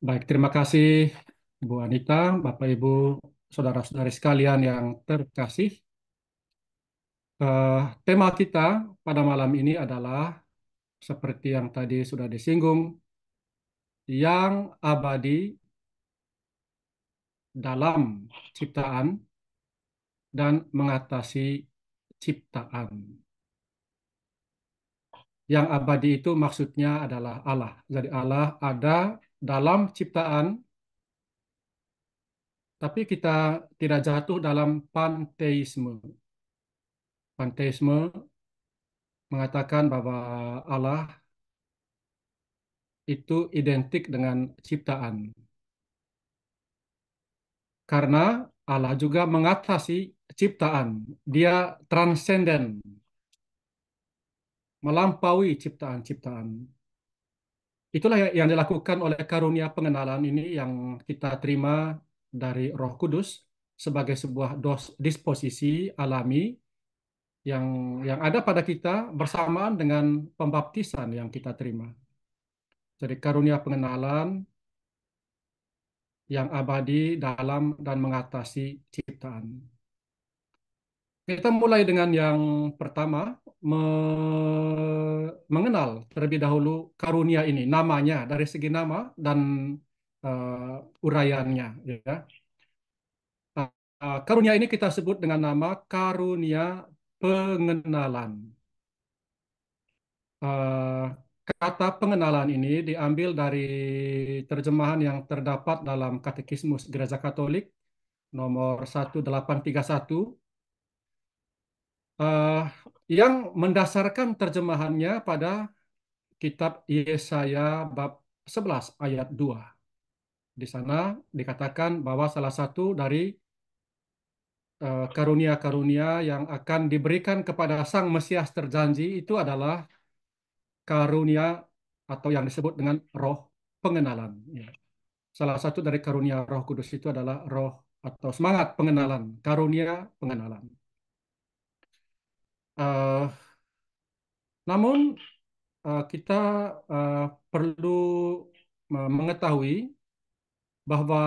Baik, terima kasih Bu Anita, Bapak Ibu, saudara-saudari sekalian yang terkasih. Tema kita pada malam ini adalah seperti yang tadi sudah disinggung, yang abadi dalam ciptaan dan mengatasi ciptaan. Yang abadi itu maksudnya adalah Allah. Jadi Allah ada dalam ciptaan, tapi kita tidak jatuh dalam panteisme. Panteisme mengatakan bahwa Allah itu identik dengan ciptaan. Karena Allah juga mengatasi ciptaan. Dia transenden, melampaui ciptaan-ciptaan. Itulah yang dilakukan oleh karunia pengenalan ini yang kita terima dari Roh Kudus sebagai sebuah disposisi alami yang ada pada kita bersamaan dengan pembaptisan yang kita terima. Jadi karunia pengenalan yang abadi dalam dan mengatasi ciptaan. Kita mulai dengan yang pertama, mengenal terlebih dahulu karunia ini, namanya dari segi nama dan uraiannya. Ya. Karunia ini kita sebut dengan nama karunia pengenalan. Eh, Kata pengenalan ini diambil dari terjemahan yang terdapat dalam Katekismus Gereja Katolik nomor 1831 eh, yang mendasarkan terjemahannya pada kitab Yesaya bab 11 ayat 2. Di sana dikatakan bahwa salah satu dari karunia-karunia yang akan diberikan kepada Sang Mesias terjanji itu adalah karunia atau yang disebut dengan roh pengenalan. Ya. Salah satu dari karunia Roh Kudus itu adalah roh atau semangat pengenalan, karunia pengenalan. Eh, Namun kita eh, perlu mengetahui bahwa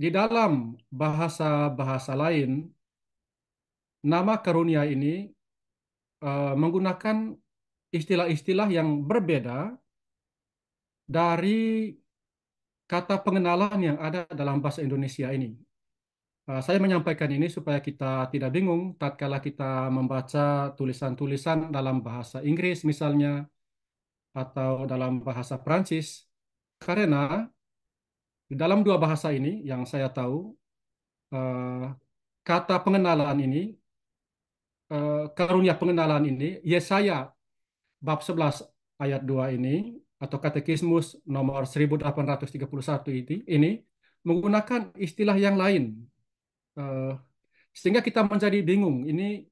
di dalam bahasa-bahasa lain, nama karunia ini menggunakan istilah-istilah yang berbeda dari kata pengenalan yang ada dalam bahasa Indonesia ini. Saya menyampaikan ini supaya kita tidak bingung tatkala kita membaca tulisan-tulisan dalam bahasa Inggris misalnya atau dalam bahasa Prancis. Karena di dalam dua bahasa ini yang saya tahu, eh, kata pengenalan ini, karunia pengenalan ini, Yesaya bab 11 ayat 2 ini, atau Katekismus nomor 1831 ini menggunakan istilah yang lain. Eh, Sehingga kita menjadi bingung, ini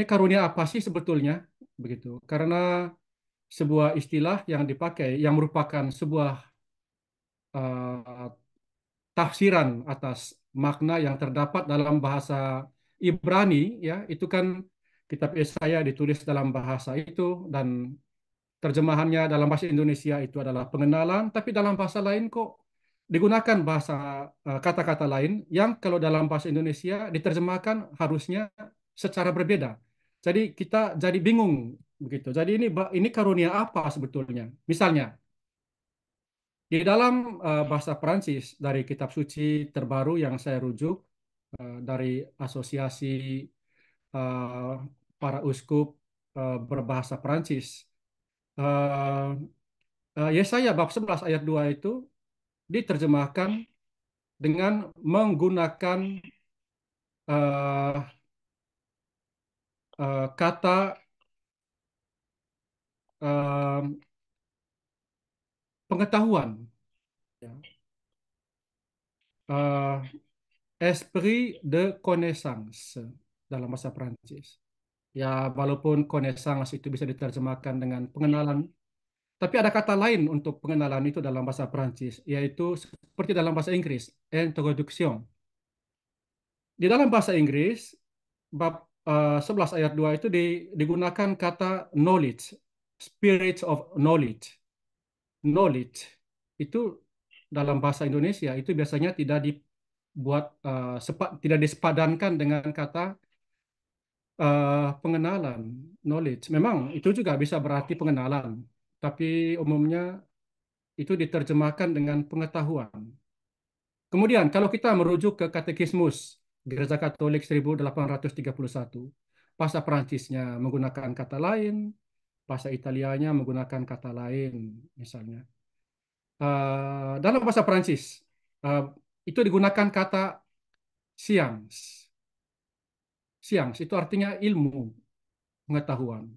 karunia apa sih sebetulnya? Begitu. Karena sebuah istilah yang dipakai, yang merupakan sebuah eh, tafsiran atas makna yang terdapat dalam bahasa Ibrani, ya itu kan kitab Yesaya ditulis dalam bahasa itu dan terjemahannya dalam bahasa Indonesia itu adalah pengenalan, tapi dalam bahasa lain kok digunakan bahasa kata-kata lain yang kalau dalam bahasa Indonesia diterjemahkan harusnya secara berbeda. Jadi kita jadi bingung begitu. Jadi ini karunia apa sebetulnya? Misalnya di dalam bahasa Perancis dari kitab suci terbaru yang saya rujuk dari Asosiasi eh, para Uskup berbahasa Perancis. Eh, Yesaya bab 11 ayat 2 itu diterjemahkan dengan menggunakan eh, kata eh, pengetahuan, ya. Esprit de connaissance dalam bahasa Perancis. Ya, walaupun connaissance itu bisa diterjemahkan dengan pengenalan, tapi ada kata lain untuk pengenalan itu dalam bahasa Perancis, yaitu seperti dalam bahasa Inggris, introduction. Di dalam bahasa Inggris, bab 11 ayat 2 itu digunakan kata knowledge, spirit of knowledge, knowledge. itu dalam bahasa Indonesia itu biasanya tidak dibuat tidak disepadankan dengan kata pengenalan, knowledge. Memang itu juga bisa berarti pengenalan, tapi umumnya itu diterjemahkan dengan pengetahuan. Kemudian kalau kita merujuk ke Katekismus Gereja Katolik 1831, bahasa Perancisnya menggunakan kata lain, bahasa Italianya menggunakan kata lain, misalnya. Dalam bahasa Perancis eh, itu digunakan kata science. Science itu artinya ilmu, pengetahuan.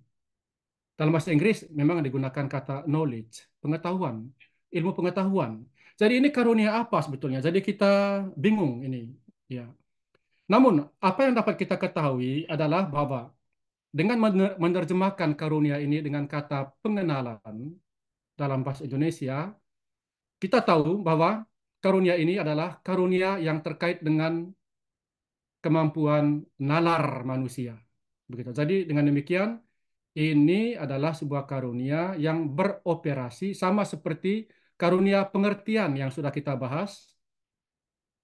Dalam bahasa Inggris memang digunakan kata knowledge, pengetahuan, ilmu pengetahuan. Jadi ini karunia apa sebetulnya? Jadi kita bingung ini. Ya. Namun apa yang dapat kita ketahui adalah bahwa dengan menerjemahkan karunia ini dengan kata pengenalan dalam bahasa Indonesia, kita tahu bahwa karunia ini adalah karunia yang terkait dengan kemampuan nalar manusia. Begitu. Jadi dengan demikian ini adalah sebuah karunia yang beroperasi sama seperti karunia pengertian yang sudah kita bahas,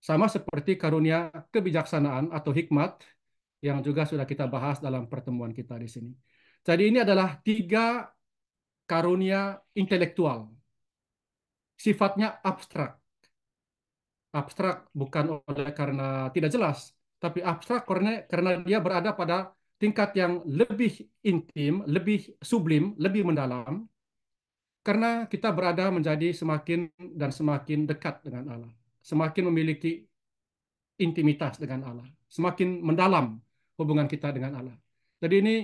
sama seperti karunia kebijaksanaan atau hikmat yang juga sudah kita bahas dalam pertemuan kita di sini. Jadi ini adalah tiga karunia intelektual, sifatnya abstrak. Abstrak bukan oleh karena tidak jelas, tapi abstrak karena dia berada pada tingkat yang lebih intim, lebih sublim, lebih mendalam, karena kita berada menjadi semakin dan semakin dekat dengan Allah, semakin memiliki intimitas dengan Allah, semakin mendalam hubungan kita dengan Allah. Jadi ini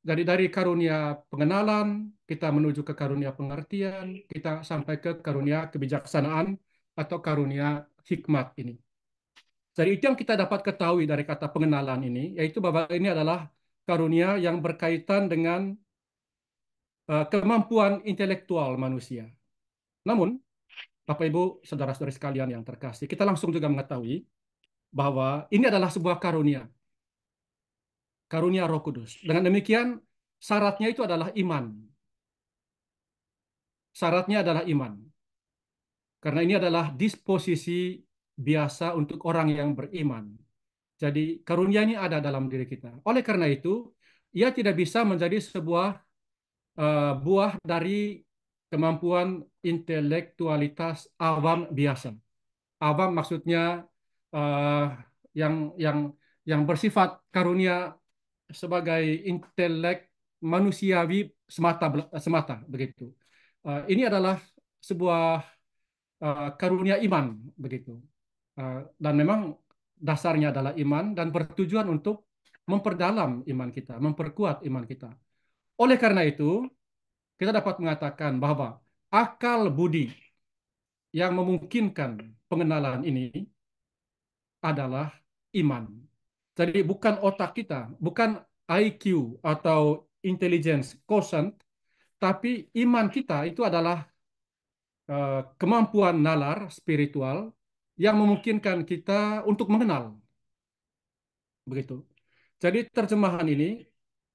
dari karunia pengenalan kita menuju ke karunia pengertian, kita sampai ke karunia kebijaksanaan atau karunia hikmat ini. Jadi itu yang kita dapat ketahui dari kata pengenalan ini, yaitu bahwa ini adalah karunia yang berkaitan dengan kemampuan intelektual manusia. Namun, Bapak Ibu, saudara-saudari sekalian yang terkasih, kita langsung juga mengetahui bahwa ini adalah sebuah karunia, karunia Roh Kudus. Dengan demikian, syaratnya itu adalah iman. Syaratnya adalah iman. Karena ini adalah disposisi biasa untuk orang yang beriman. Jadi karunia ini ada dalam diri kita. Oleh karena itu, ia tidak bisa menjadi sebuah buah dari kemampuan intelektualitas awam biasa. Awam maksudnya uh, yang yang bersifat karunia sebagai intelek manusiawi semata semata begitu. Ini adalah sebuah karunia iman begitu. Dan memang dasarnya adalah iman dan bertujuan untuk memperdalam iman kita, memperkuat iman kita. Oleh karena itu, kita dapat mengatakan bahwa akal budi yang memungkinkan pengenalan ini adalah iman. Jadi bukan otak kita, bukan IQ atau intelligence quotient, tapi iman kita itu adalah kemampuan nalar spiritual yang memungkinkan kita untuk mengenal. Begitu. Jadi terjemahan ini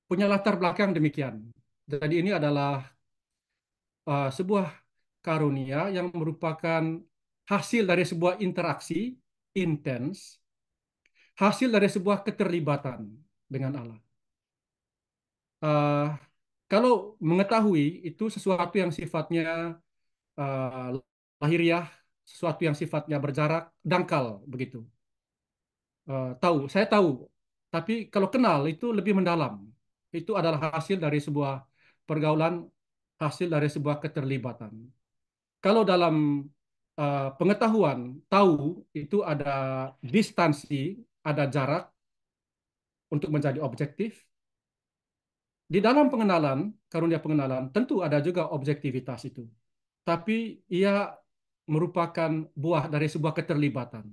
punya latar belakang demikian. Jadi ini adalah sebuah karunia yang merupakan hasil dari sebuah interaksi intens, hasil dari sebuah keterlibatan dengan Allah. Uh, Kalau mengetahui itu sesuatu yang sifatnya uh, lahiriah, sesuatu yang sifatnya berjarak, dangkal begitu. Saya tahu, tapi kalau kenal itu lebih mendalam. Itu adalah hasil dari sebuah pergaulan, hasil dari sebuah keterlibatan. Kalau dalam pengetahuan, tahu itu ada distansi, ada jarak untuk menjadi objektif. Di dalam pengenalan, karunia pengenalan, tentu ada juga objektivitas itu. Tapi ia merupakan buah dari sebuah keterlibatan,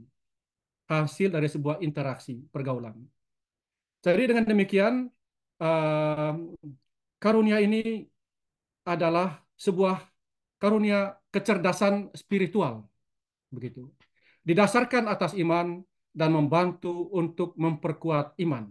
hasil dari sebuah interaksi, pergaulan. Jadi dengan demikian, eh, karunia ini adalah sebuah karunia kecerdasan spiritual, begitu. Didasarkan atas iman dan membantu untuk memperkuat iman.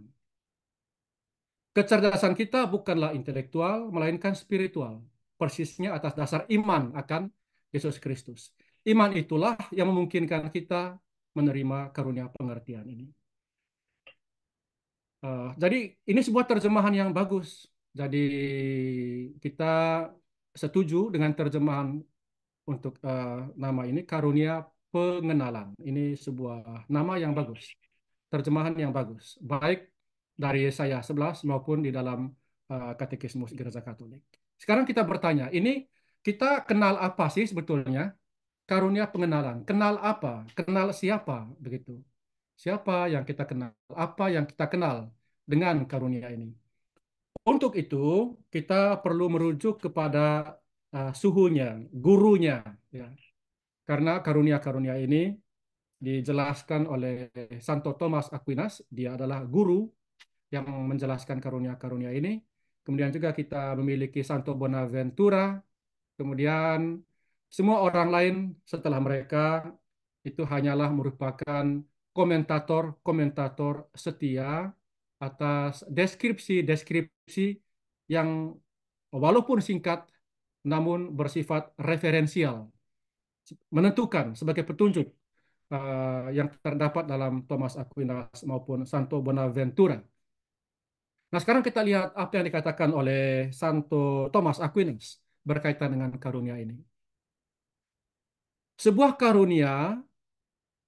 Kecerdasan kita bukanlah intelektual, melainkan spiritual. Persisnya atas dasar iman akan Yesus Kristus. Iman itulah yang memungkinkan kita menerima karunia pengertian ini. Jadi ini sebuah terjemahan yang bagus. Jadi kita setuju dengan terjemahan untuk nama ini karunia pengenalan. Ini sebuah nama yang bagus, terjemahan yang bagus, baik dari Yesaya 11 maupun di dalam Katekismus Gereja Katolik. Sekarang kita bertanya, ini kita kenal apa sih sebetulnya? Karunia pengenalan. Kenal apa? Kenal siapa? Begitu. Siapa yang kita kenal? Apa yang kita kenal dengan karunia ini? Untuk itu, kita perlu merujuk kepada suhunya, gurunya, ya. Karena karunia-karunia ini dijelaskan oleh Santo Thomas Aquinas, dia adalah guru yang menjelaskan karunia-karunia ini. Kemudian juga kita memiliki Santo Bonaventura, kemudian semua orang lain setelah mereka itu hanyalah merupakan komentator-komentator setia atas deskripsi-deskripsi yang walaupun singkat namun bersifat referensial, menentukan sebagai petunjuk yang terdapat dalam Thomas Aquinas maupun Santo Bonaventura. Nah, sekarang kita lihat apa yang dikatakan oleh Santo Thomas Aquinas berkaitan dengan karunia ini. Sebuah karunia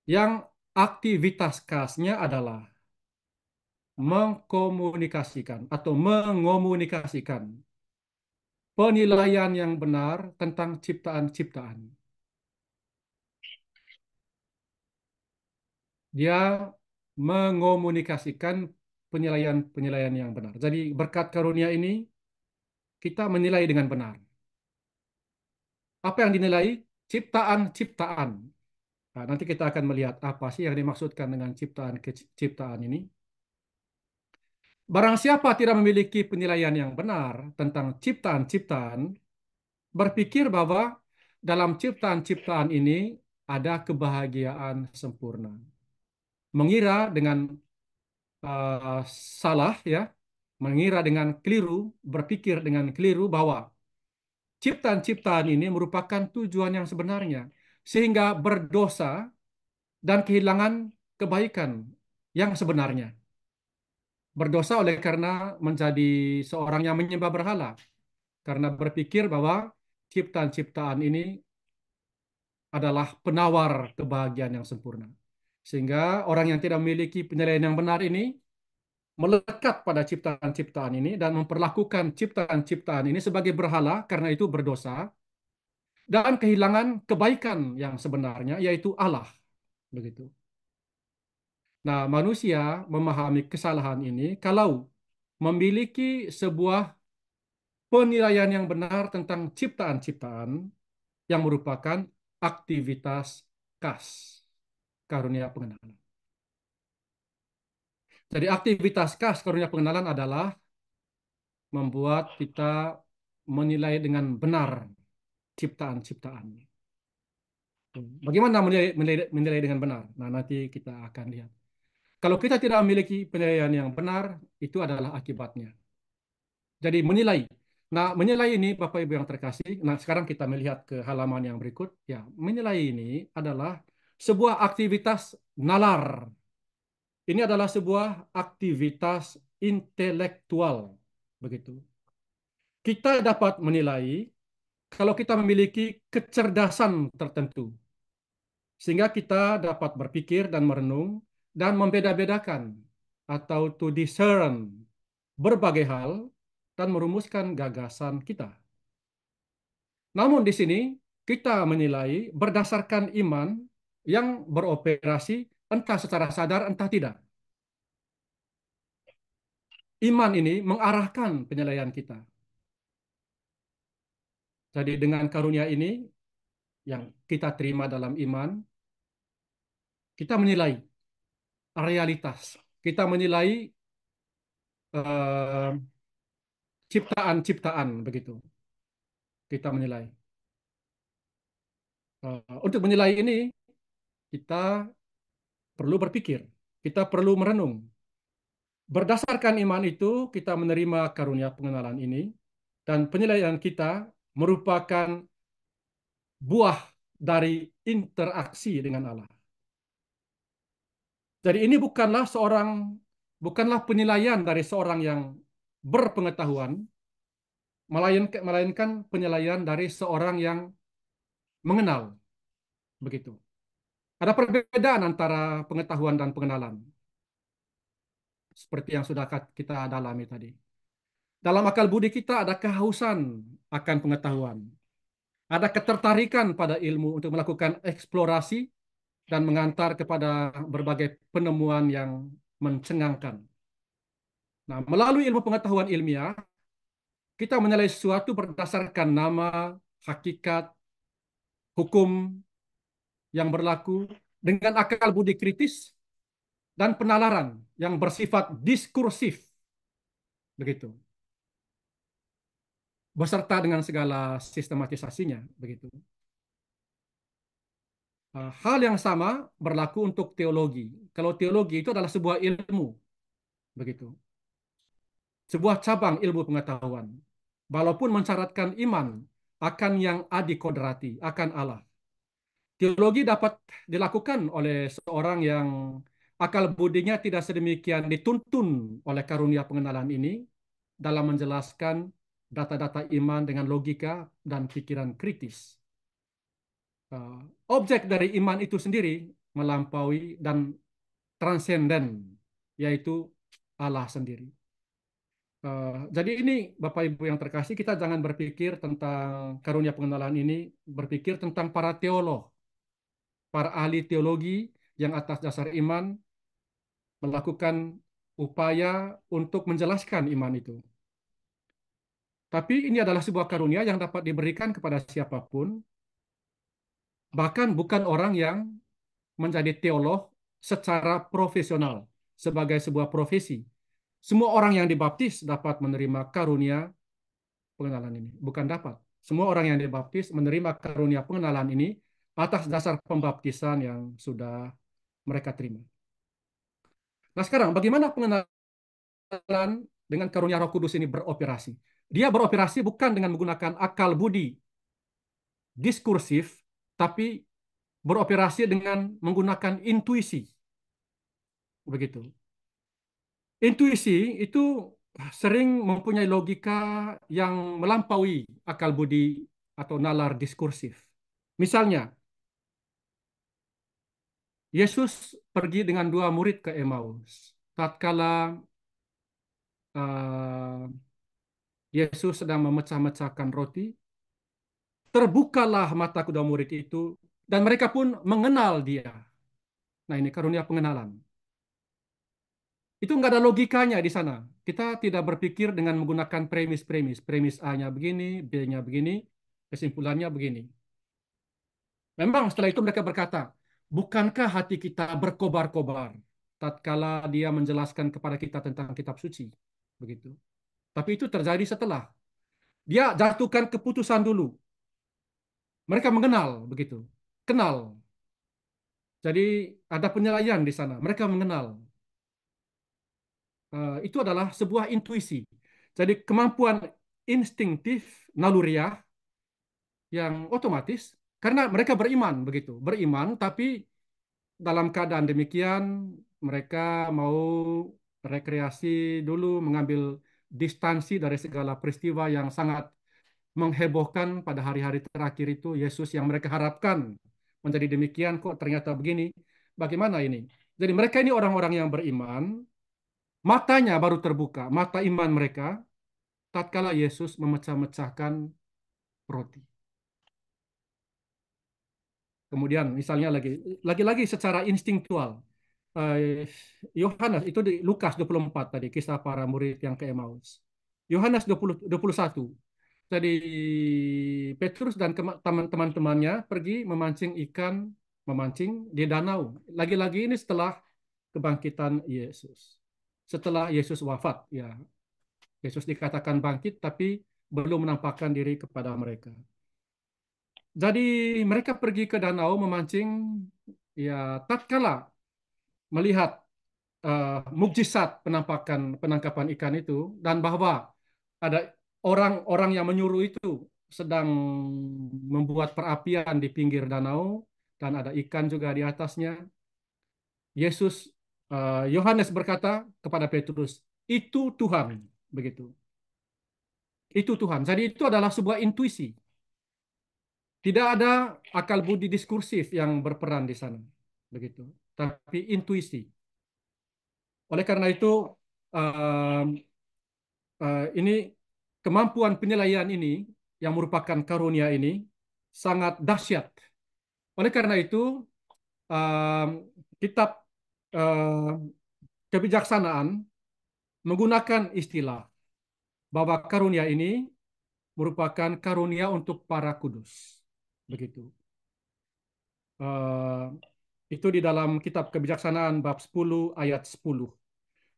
yang aktivitas khasnya adalah mengkomunikasikan atau mengomunikasikan penilaian yang benar tentang ciptaan-ciptaan. Dia mengomunikasikan penilaian-penilaian yang benar. Jadi berkat karunia ini kita menilai dengan benar. Apa yang dinilai? Ciptaan-ciptaan. Nah, nanti kita akan melihat apa sih yang dimaksudkan dengan ciptaan ini. Barang siapa tidak memiliki penilaian yang benar tentang ciptaan-ciptaan, berpikir bahwa dalam ciptaan-ciptaan ini ada kebahagiaan sempurna. Mengira dengan salah, ya, mengira dengan keliru, berpikir dengan keliru bahwa ciptaan-ciptaan ini merupakan tujuan yang sebenarnya, sehingga berdosa dan kehilangan kebaikan yang sebenarnya. Berdosa oleh karena menjadi seorang yang menyembah berhala, karena berpikir bahwa ciptaan-ciptaan ini adalah penawar kebahagiaan yang sempurna. Sehingga orang yang tidak memiliki penilaian yang benar ini melekat pada ciptaan-ciptaan ini dan memperlakukan ciptaan-ciptaan ini sebagai berhala karena itu berdosa dan kehilangan kebaikan yang sebenarnya yaitu Allah, begitu. Nah, manusia memahami kesalahan ini kalau memiliki sebuah penilaian yang benar tentang ciptaan-ciptaan yang merupakan aktivitas khas karunia pengenalan. Jadi aktivitas khas karunia pengenalan adalah membuat kita menilai dengan benar ciptaan-ciptaan. Bagaimana menilai dengan benar? Nah, nanti kita akan lihat. Kalau kita tidak memiliki penilaian yang benar, itu adalah akibatnya. Jadi menilai. Nah, menilai ini Bapak Ibu yang terkasih. Nah, sekarang kita melihat ke halaman yang berikut. Ya, menilai ini adalah sebuah aktivitas nalar. Ini adalah sebuah aktivitas intelektual, begitu. Kita dapat menilai kalau kita memiliki kecerdasan tertentu, sehingga kita dapat berpikir dan merenung dan membeda-bedakan atau to discern berbagai hal dan merumuskan gagasan kita. Namun di sini kita menilai berdasarkan iman yang beroperasi entah secara sadar entah tidak. Iman ini mengarahkan penilaian kita. Jadi dengan karunia ini yang kita terima dalam iman, kita menilai realitas. Kita menilai eh, ciptaan-ciptaan begitu. Kita menilai. Untuk menilai ini kita perlu berpikir, kita perlu merenung. Berdasarkan iman itu kita menerima karunia pengenalan ini dan penilaian kita merupakan buah dari interaksi dengan Allah. Jadi ini bukanlah penilaian dari seorang yang berpengetahuan, melainkan penilaian dari seorang yang mengenal, begitu. Ada perbedaan antara pengetahuan dan pengenalan, seperti yang sudah kita dalami tadi. Dalam akal budi kita ada kehausan akan pengetahuan, ada ketertarikan pada ilmu untuk melakukan eksplorasi dan mengantar kepada berbagai penemuan yang mencengangkan. Nah, melalui ilmu pengetahuan ilmiah, kita menilai sesuatu berdasarkan nama, hakikat, hukum yang berlaku dengan akal budi kritis dan penalaran yang bersifat diskursif, begitu. Beserta dengan segala sistematisasinya, begitu. Hal yang sama berlaku untuk teologi. Kalau teologi itu adalah sebuah ilmu, begitu. Sebuah cabang ilmu pengetahuan. Walaupun mensyaratkan iman akan yang adikodrati, akan Allah. Teologi dapat dilakukan oleh seorang yang akal budinya tidak sedemikian dituntun oleh karunia pengenalan ini dalam menjelaskan data-data iman dengan logika dan pikiran kritis. Objek dari iman itu sendiri melampaui dan transenden, yaitu Allah sendiri. Jadi ini Bapak Ibu yang terkasih, kita jangan berpikir tentang karunia pengenalan ini, berpikir tentang para teolog, para ahli teologi yang atas dasar iman melakukan upaya untuk menjelaskan iman itu. Tapi ini adalah sebuah karunia yang dapat diberikan kepada siapapun, bahkan bukan orang yang menjadi teolog secara profesional sebagai sebuah profesi. Semua orang yang dibaptis dapat menerima karunia pengenalan ini. Bukan dapat. Semua orang yang dibaptis menerima karunia pengenalan ini atas dasar pembaptisan yang sudah mereka terima. Nah sekarang bagaimana pengenalan dengan karunia Roh Kudus ini beroperasi? Dia beroperasi bukan dengan menggunakan akal budi diskursif, tapi beroperasi dengan menggunakan intuisi. Begitu. Intuisi itu sering mempunyai logika yang melampaui akal budi atau nalar diskursif. Misalnya, Yesus pergi dengan dua murid ke Emmaus. Tatkala uh, Yesus sedang memecah-mecahkan roti, terbukalah mata kedua murid itu, dan mereka pun mengenal dia. Nah ini karunia pengenalan. Itu nggak ada logikanya di sana. Kita tidak berpikir dengan menggunakan premis-premis. Premis A-nya begini, B-nya begini, kesimpulannya begini. Memang setelah itu mereka berkata, bukankah hati kita berkobar-kobar tatkala dia menjelaskan kepada kita tentang kitab suci? Begitu. Tapi itu terjadi setelah. Dia jatuhkan keputusan dulu. Mereka mengenal, begitu. Kenal. Jadi ada penilaian di sana. Mereka mengenal. Itu adalah sebuah intuisi. Jadi kemampuan instingtif, naluriah, yang otomatis, karena mereka beriman, begitu. Beriman, tapi dalam keadaan demikian, mereka mau rekreasi dulu, mengambil distansi dari segala peristiwa yang sangat menghebohkan pada hari-hari terakhir itu. Yesus yang mereka harapkan menjadi demikian, kok ternyata begini. Bagaimana ini? Jadi mereka ini orang-orang yang beriman, matanya baru terbuka, mata iman mereka, tatkala Yesus memecah-mecahkan roti. Kemudian misalnya lagi-lagi secara instingtual. Yohanes itu di Lukas 24 tadi, kisah para murid yang ke Emmaus. Yohanes 21. Jadi Petrus dan teman-temannya pergi memancing ikan, memancing di danau. Lagi-lagi ini setelah kebangkitan Yesus. Setelah Yesus wafat, ya. Yesus dikatakan bangkit tapi belum menampakkan diri kepada mereka. Jadi mereka pergi ke danau memancing, ya tatkala melihat mukjizat penangkapan ikan itu dan bahwa ada orang-orang yang menyuruh itu sedang membuat perapian di pinggir danau, dan ada ikan juga di atasnya. Yesus, Yohanes berkata kepada Petrus, itu Tuhan, begitu. Itu Tuhan. Jadi itu adalah sebuah intuisi. Tidak ada akal budi diskursif yang berperan di sana, begitu. Tapi intuisi. Oleh karena itu, um, ini kemampuan penilaian ini yang merupakan karunia ini sangat dahsyat. Oleh karena itu, um, kitab kebijaksanaan menggunakan istilah bahwa karunia ini merupakan karunia untuk para kudus. Begitu. Eh, itu di dalam kitab kebijaksanaan bab 10 ayat 10.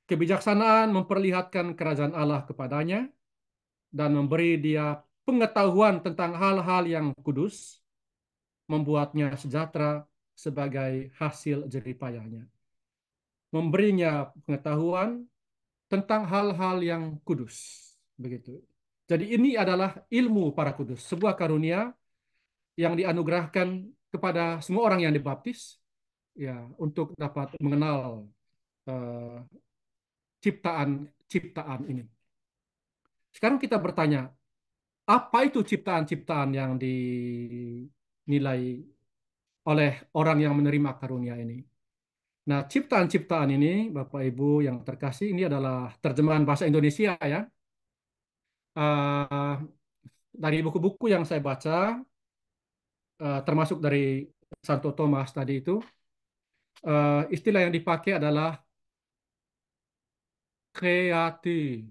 Kebijaksanaan memperlihatkan kerajaan Allah kepadanya dan memberi dia pengetahuan tentang hal-hal yang kudus, membuatnya sejahtera sebagai hasil jerih payahnya. Memberinya pengetahuan tentang hal-hal yang kudus. Begitu. Jadi ini adalah ilmu para kudus, sebuah karunia yang dianugerahkan kepada semua orang yang dibaptis, ya, untuk dapat mengenal uh, ciptaan-ciptaan ini. Sekarang kita bertanya, apa itu ciptaan-ciptaan yang dinilai oleh orang yang menerima karunia ini? Nah, ciptaan-ciptaan ini, Bapak Ibu yang terkasih, ini adalah terjemahan bahasa Indonesia ya. Uh, dari buku-buku yang saya baca, termasuk dari Santo Thomas tadi itu, istilah yang dipakai adalah kreatif.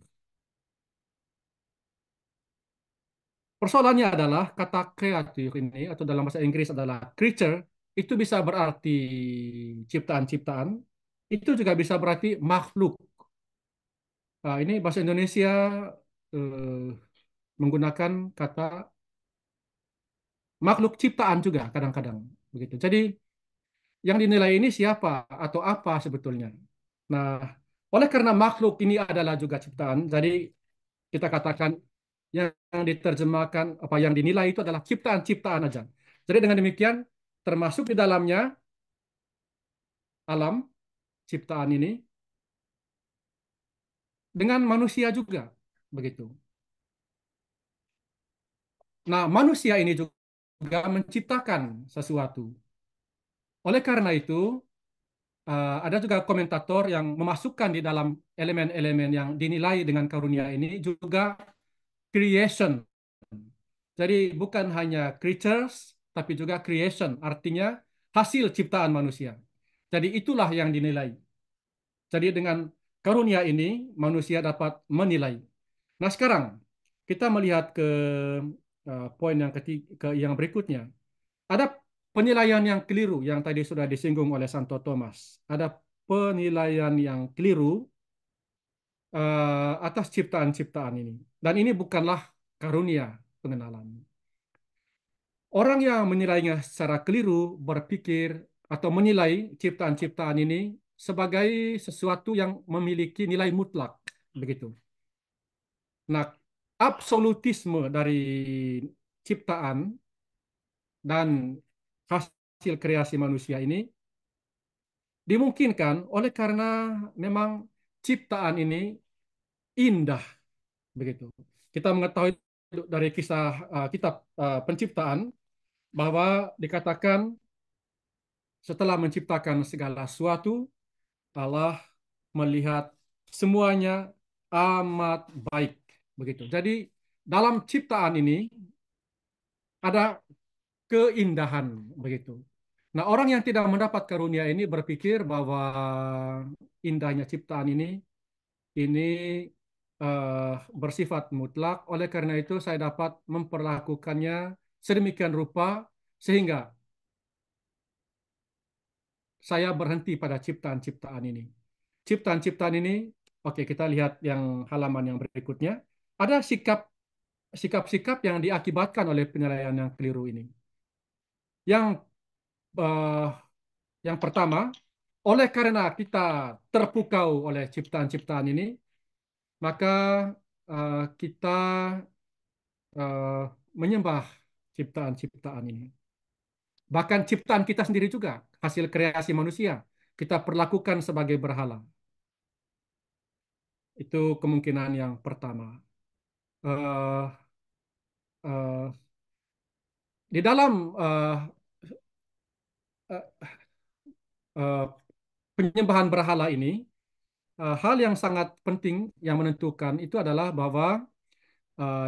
Persoalannya adalah kata kreatif ini atau dalam bahasa Inggris adalah creature itu bisa berarti ciptaan-ciptaan, itu juga bisa berarti makhluk. Nah, ini bahasa Indonesia eh, menggunakan kata makhluk ciptaan juga kadang-kadang begitu. Jadi yang dinilai ini siapa atau apa sebetulnya. Nah, oleh karena makhluk ini adalah juga ciptaan, jadi kita katakan yang diterjemahkan apa yang dinilai itu adalah ciptaan-ciptaan aja. Jadi dengan demikian termasuk di dalamnya alam ciptaan ini dengan manusia juga begitu. Nah, manusia ini juga menciptakan sesuatu. Oleh karena itu, ada juga komentator yang memasukkan di dalam elemen-elemen yang dinilai dengan karunia ini juga creation. Jadi bukan hanya creatures, tapi juga creation, artinya hasil ciptaan manusia. Jadi itulah yang dinilai. Jadi dengan karunia ini, manusia dapat menilai. Nah sekarang, kita melihat ke poin yang ketiga, yang berikutnya. Ada penilaian yang keliru yang tadi sudah disinggung oleh Santo Thomas. Ada penilaian yang keliru atas ciptaan-ciptaan ini. Dan ini bukanlah karunia pengenalan. Orang yang menilainya secara keliru berpikir atau menilai ciptaan-ciptaan ini sebagai sesuatu yang memiliki nilai mutlak, begitu. Nah, absolutisme dari ciptaan dan hasil kreasi manusia ini dimungkinkan oleh karena memang ciptaan ini indah, begitu. Kita mengetahui dari kisah kitab penciptaan bahwa dikatakan setelah menciptakan segala sesuatu, Allah melihat semuanya amat baik, begitu. Jadi dalam ciptaan ini ada keindahan, begitu. Nah, orang yang tidak mendapat karunia ini berpikir bahwa indahnya ciptaan ini bersifat mutlak. Oleh karena itu, saya dapat memperlakukannya sedemikian rupa sehingga saya berhenti pada ciptaan-ciptaan ini. Ciptaan-ciptaan ini, oke, kita lihat yang halaman yang berikutnya. Ada sikap-sikap yang diakibatkan oleh penilaian yang keliru ini. Yang eh, yang pertama, oleh karena kita terpukau oleh ciptaan-ciptaan ini, maka kita eh, menyembah ciptaan-ciptaan ini. Bahkan ciptaan kita sendiri juga, hasil kreasi manusia, kita perlakukan sebagai berhala. Itu kemungkinan yang pertama. Eh, eh, di dalam eh, eh, penyembahan berhala ini, hal yang sangat penting yang menentukan itu adalah bahwa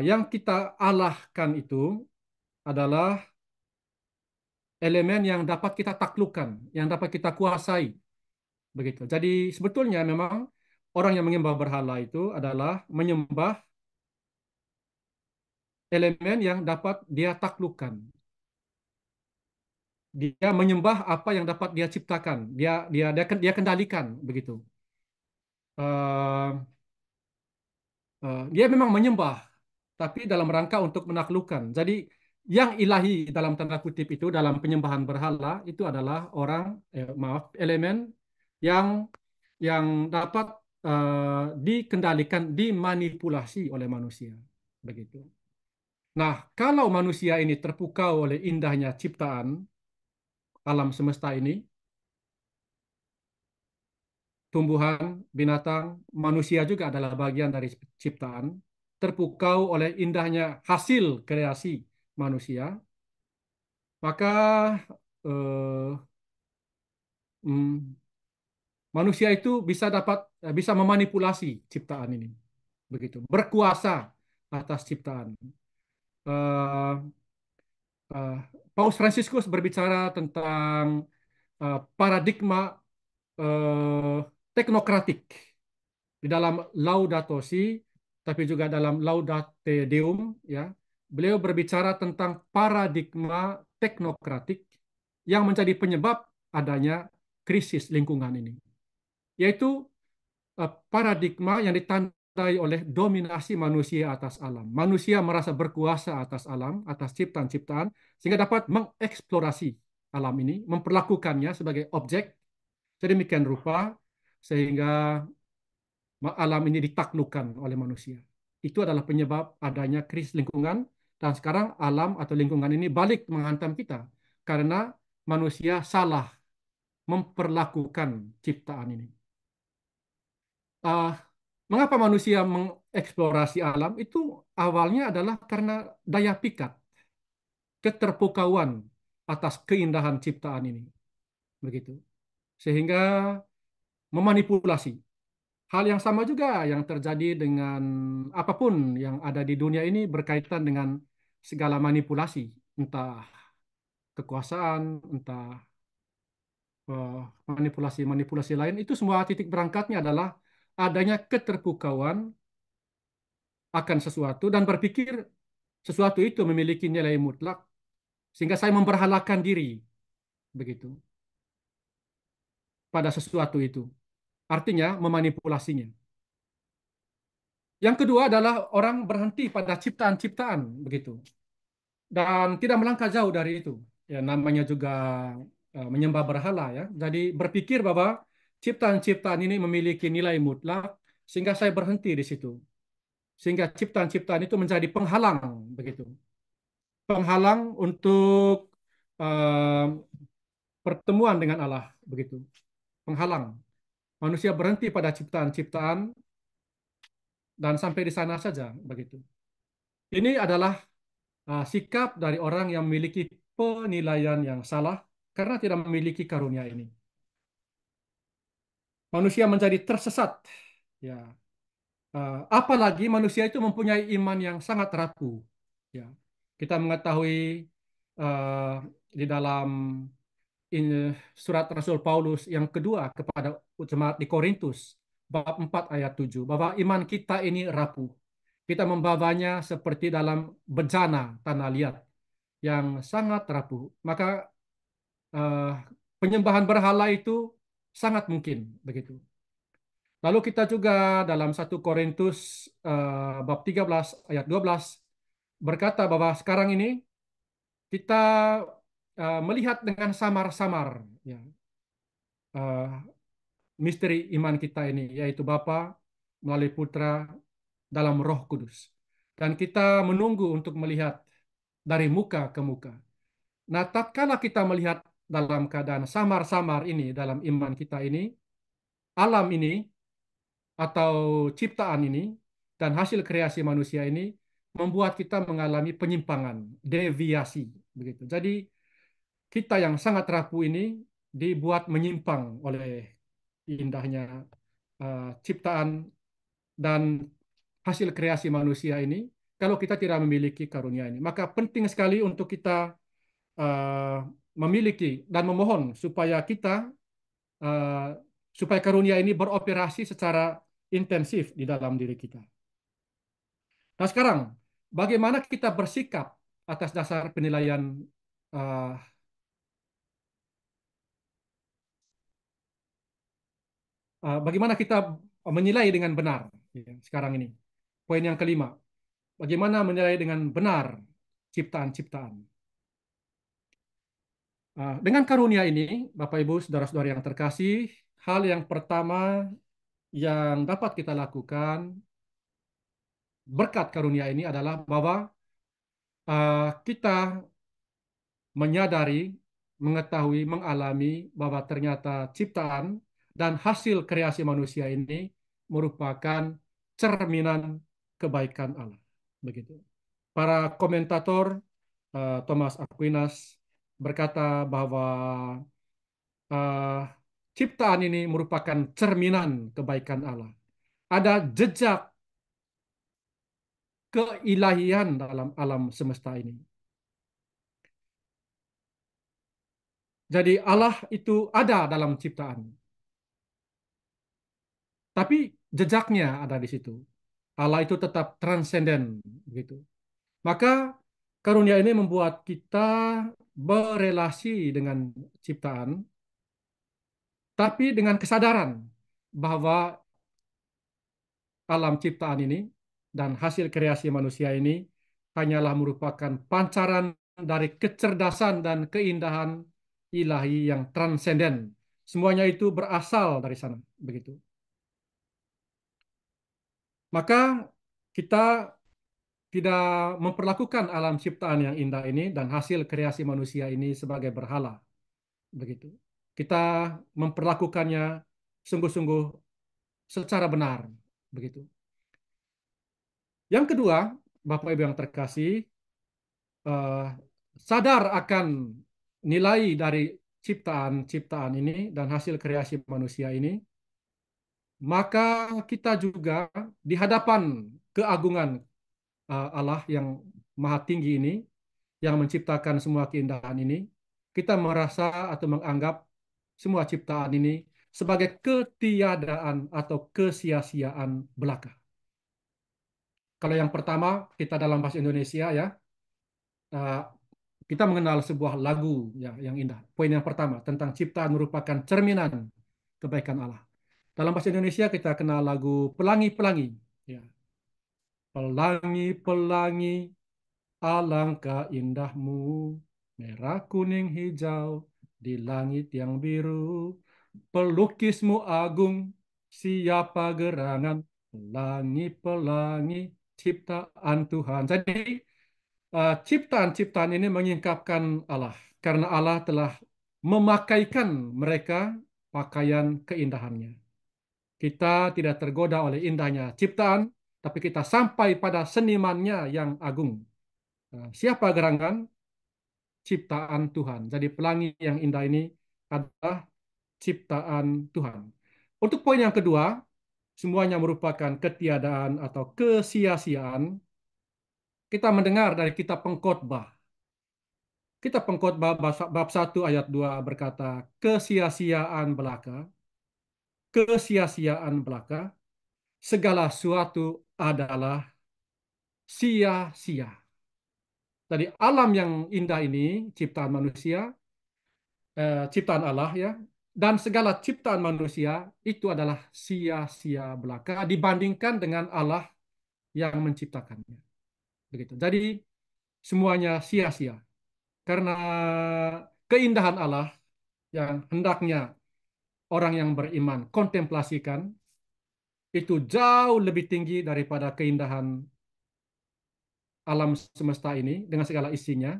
yang kita alahkan itu adalah elemen yang dapat kita taklukkan, yang dapat kita kuasai, begitu. Jadi sebetulnya memang orang yang menyembah berhala itu adalah menyembah elemen yang dapat dia taklukkan. Dia menyembah apa yang dapat dia ciptakan, dia kendalikan, begitu. Eh, dia memang menyembah, tapi dalam rangka untuk menaklukkan. Jadi yang ilahi dalam tanda kutip itu dalam penyembahan berhala itu adalah maaf, elemen yang dapat dikendalikan, dimanipulasi oleh manusia, begitu. Nah, kalau manusia ini terpukau oleh indahnya ciptaan alam semesta ini, tumbuhan, binatang, manusia juga adalah bagian dari ciptaan, terpukau oleh indahnya hasil kreasi manusia, maka eh, mm, manusia itu bisa memanipulasi ciptaan ini, begitu, berkuasa atas ciptaan. Eh, eh, Paus Fransiskus berbicara tentang paradigma eh, teknokratik di dalam Laudato Si, tapi juga dalam Laudate Deum, ya, beliau berbicara tentang paradigma teknokratik yang menjadi penyebab adanya krisis lingkungan ini, yaitu paradigma yang ditandai oleh dominasi manusia atas alam. Manusia merasa berkuasa atas alam, atas ciptaan-ciptaan, sehingga dapat mengeksplorasi alam ini, memperlakukannya sebagai objek sedemikian rupa sehingga alam ini ditaklukkan oleh manusia. Itu adalah penyebab adanya krisis lingkungan, dan sekarang alam atau lingkungan ini balik menghantam kita karena manusia salah memperlakukan ciptaan ini. Ah, Mengapa manusia mengeksplorasi alam? Itu awalnya adalah karena daya pikat, keterpukauan atas keindahan ciptaan ini, begitu. Sehingga memanipulasi. Hal yang sama juga yang terjadi dengan apapun yang ada di dunia ini berkaitan dengan segala manipulasi, entah kekuasaan, entah eh, manipulasi-manipulasi lain, itu semua titik berangkatnya adalah adanya keterpukauan akan sesuatu dan berpikir sesuatu itu memiliki nilai mutlak sehingga saya memberhalakan diri, begitu, pada sesuatu itu. Artinya memanipulasinya. Yang kedua adalah orang berhenti pada ciptaan-ciptaan, begitu. Dan tidak melangkah jauh dari itu. Ya, namanya juga menyembah berhala, ya. Jadi berpikir bahwa ciptaan-ciptaan ini memiliki nilai mutlak sehingga saya berhenti di situ. Sehingga ciptaan-ciptaan itu menjadi penghalang, begitu. Penghalang untuk eh, pertemuan dengan Allah, begitu. Penghalang. Manusia berhenti pada ciptaan-ciptaan dan sampai di sana saja, begitu. Ini adalah sikap dari orang yang memiliki penilaian yang salah karena tidak memiliki karunia ini. Manusia menjadi tersesat. Ya, apalagi manusia itu mempunyai iman yang sangat rapuh. Ya, kita mengetahui uh, di dalam surat Rasul Paulus yang kedua kepada jemaat di Korintus, bab 4 ayat 7, bahwa iman kita ini rapuh. Kita membawanya seperti dalam bejana tanah liat yang sangat rapuh. Maka eh, penyembahan berhala itu sangat mungkin begitu. Lalu kita juga dalam 1 Korintus bab 13 ayat 12 berkata bahwa sekarang ini kita melihat dengan samar-samar, ya, eh, misteri iman kita ini, yaitu Bapa melalui Putra dalam Roh Kudus. Dan kita menunggu untuk melihat dari muka ke muka. Nah, tatkala kita melihat dalam keadaan samar-samar ini, dalam iman kita ini, alam ini atau ciptaan ini dan hasil kreasi manusia ini membuat kita mengalami penyimpangan, deviasi, begitu. Jadi kita yang sangat rapuh ini dibuat menyimpang oleh indahnya ciptaan dan hasil kreasi manusia ini. Kalau kita tidak memiliki karunia ini, maka penting sekali untuk kita uh, memiliki dan memohon supaya kita uh, supaya karunia ini beroperasi secara intensif di dalam diri kita. Nah, sekarang bagaimana kita bersikap atas dasar penilaian uh, bagaimana kita menilai dengan benar ya, sekarang ini. Poin yang kelima, bagaimana menilai dengan benar ciptaan-ciptaan. Dengan karunia ini, Bapak Ibu, saudara-saudara yang terkasih, hal yang pertama yang dapat kita lakukan berkat karunia ini adalah bahwa kita menyadari, mengetahui, mengalami bahwa ternyata ciptaan dan hasil kreasi manusia ini merupakan cerminan kebaikan Allah. Begitu. Para komentator Thomas Aquinas berkata bahwa uh, ciptaan ini merupakan cerminan kebaikan Allah. Ada jejak keilahian dalam alam semesta ini. Jadi Allah itu ada dalam ciptaan, tapi jejaknya ada di situ. Allah itu tetap transenden, gitu. Maka karunia ini membuat kita berelasi dengan ciptaan, tapi dengan kesadaran bahwa alam ciptaan ini dan hasil kreasi manusia ini hanyalah merupakan pancaran dari kecerdasan dan keindahan ilahi yang transenden. Semuanya itu berasal dari sana, begitu. Maka kita tidak memperlakukan alam ciptaan yang indah ini dan hasil kreasi manusia ini sebagai berhala, begitu. Kita memperlakukannya sungguh-sungguh secara benar, begitu. Yang kedua, Bapak Ibu yang terkasih, eh, sadar akan nilai dari ciptaan-ciptaan ini dan hasil kreasi manusia ini, maka kita juga di hadapan keagungan Allah yang maha tinggi ini, yang menciptakan semua keindahan ini, kita merasa atau menganggap semua ciptaan ini sebagai ketiadaan atau kesia-siaan belaka. Kalau yang pertama, kita dalam bahasa Indonesia ya, eh, kita mengenal sebuah lagu ya, yang indah. Poin yang pertama, tentang ciptaan merupakan cerminan kebaikan Allah. Dalam bahasa Indonesia kita kenal lagu Pelangi-Pelangi. Ya. Pelangi-pelangi, alangkah indahmu, merah, kuning, hijau, di langit yang biru. Pelukismu agung, siapa gerangan, pelangi-pelangi, ciptaan Tuhan. Jadi, ciptaan-ciptaan ini menyingkapkan Allah, karena Allah telah memakaikan mereka pakaian keindahannya. Kita tidak tergoda oleh indahnya ciptaan, tapi kita sampai pada senimannya yang agung. Siapa gerangan? Ciptaan Tuhan. Jadi pelangi yang indah ini adalah ciptaan Tuhan. Untuk poin yang kedua, semuanya merupakan ketiadaan atau kesia-siaan. Kita mendengar dari kitab Pengkhotbah. Kitab Pengkhotbah bab 1 ayat 2 berkata, kesia-siaan belaka, kesia-siaan belaka, segala sesuatu adalah sia-sia. Jadi alam yang indah ini, ciptaan manusia, ciptaan Allah ya, dan segala ciptaan manusia itu adalah sia-sia belaka dibandingkan dengan Allah yang menciptakannya. Begitu. Jadi semuanya sia-sia karena keindahan Allah yang hendaknya orang yang beriman kontemplasikan itu jauh lebih tinggi daripada keindahan alam semesta ini dengan segala isinya.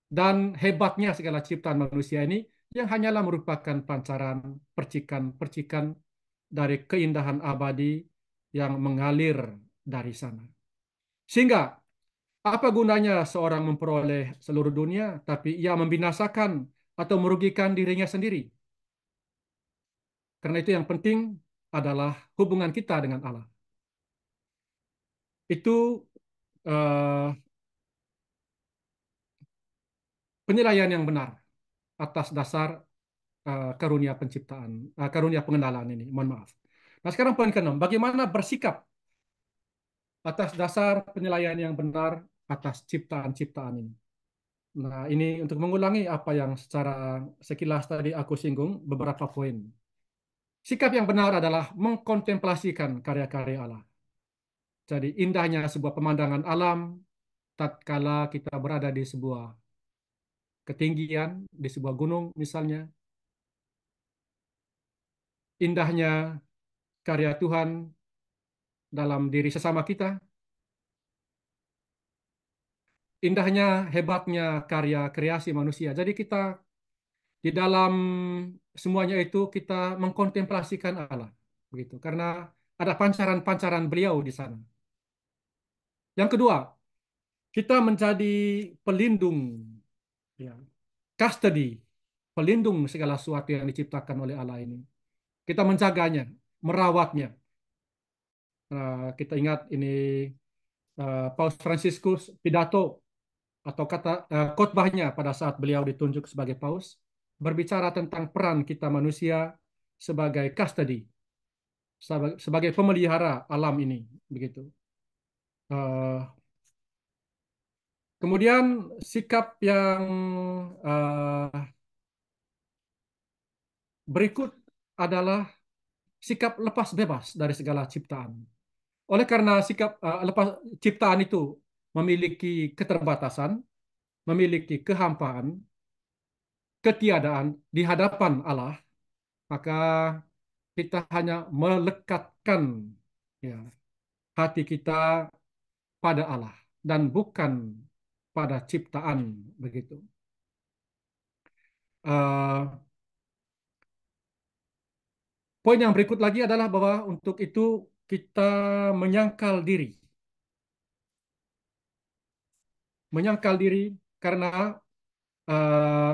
Dan hebatnya segala ciptaan manusia ini yang hanyalah merupakan pancaran percikan-percikan dari keindahan abadi yang mengalir dari sana. Sehingga apa gunanya seorang memperoleh seluruh dunia tapi ia membinasakan atau merugikan dirinya sendiri? Karena itu yang penting adalah hubungan kita dengan Allah. Itu eh, penilaian yang benar atas dasar karunia penciptaan, karunia pengenalan ini. Mohon maaf. Nah, sekarang poin keenam, bagaimana bersikap atas dasar penilaian yang benar atas ciptaan-ciptaan ini. Nah, ini untuk mengulangi apa yang secara sekilas tadi aku singgung, beberapa poin. Sikap yang benar adalah mengkontemplasikan karya-karya Allah. Jadi, indahnya sebuah pemandangan alam tatkala kita berada di sebuah ketinggian, di sebuah gunung misalnya, indahnya karya Tuhan dalam diri sesama kita, indahnya, hebatnya karya kreasi manusia. Jadi kita di dalam semuanya itu kita mengkontemplasikan Allah, begitu. Karena ada pancaran-pancaran beliau di sana. Yang kedua, kita menjadi pelindung, ya, custody, pelindung segala sesuatu yang diciptakan oleh Allah ini. Kita menjaganya, merawatnya. Kita ingat ini Paus Fransiskus pidato atau kata khotbahnya pada saat beliau ditunjuk sebagai paus berbicara tentang peran kita manusia sebagai custody, sebagai pemelihara alam ini, begitu. Eh, Kemudian sikap yang eh, berikut adalah sikap lepas bebas dari segala ciptaan. Oleh karena sikap lepas ciptaan itu memiliki keterbatasan, memiliki kehampaan, ketiadaan di hadapan Allah, maka kita hanya melekatkan, ya, hati kita pada Allah dan bukan pada ciptaan, begitu. Eh, Poin yang berikut lagi adalah bahwa untuk itu kita menyangkal diri, menyangkal diri karena eh,